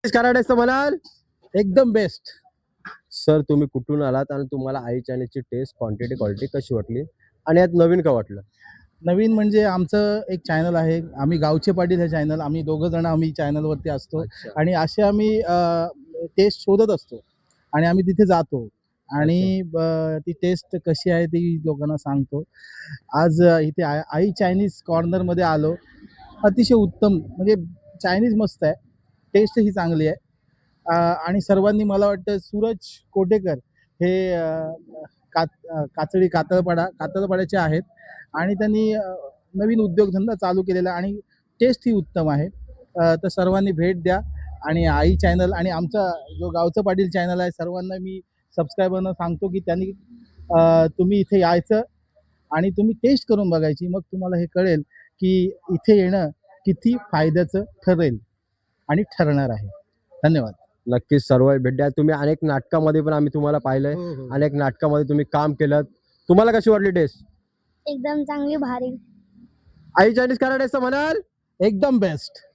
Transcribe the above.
कराडाचं म्हणाल एकदम best. Sir. तुम्ही कुठून आलात आणि तुम्हाला आई चायनीजची टेस्ट, क्वांटिटी, क्वालिटी कशी वाटली आणि यात नवीन का वाटलं? नवीन म्हणजे आमचं एक चॅनल आहे, आम्ही गावचे पाटील हे चॅनल, आम्ही दोघं जण आम्ही चॅनलवरती असतो आणि असे आम्ही टेस्ट शोधत असतो आणि आम्ही तिथे जातो आणि ती टेस्ट कशी आहे ती लोकांना सांगतो. आज इथे आई चायनीज कॉर्नरमध्ये आलो. अतिशय उत्तम, म्हणजे चायनीज मस्त आहे, टेस्ट ही चांगली आहे. आणि सर्वांनी मला वाटतं सूरज कोटेकर हे कातळपाड्याचे आहेत आणि त्यांनी नवीन उद्योगधंदा चालू केलेला आणि टेस्ट ही उत्तम आहे. तर सर्वांनी भेट द्या आणि आई चॅनल आणि आमचा जो गावचं पाटील चॅनल आहे, सर्वांना मी सबस्क्रायबरना सांगतो की त्यांनी तुम्ही इथे यायचं आणि तुम्ही टेस्ट करून बघायची. मग तुम्हाला हे कळेल की इथे येणं किती फायद्याचं ठरेल आणि ठरणार आहे. धन्यवाद. नक्कीच सर्व भेट द्या. तुम्ही अनेक नाटकामध्ये पण आम्ही तुम्हाला पाहिलंय. अनेक नाटकामध्ये तुम्ही काम केलं. तुम्हाला कशी वाटली टेस्ट? एकदम चांगली, भारी. आई चायनीज कराडाचं म्हणाल एकदम बेस्ट.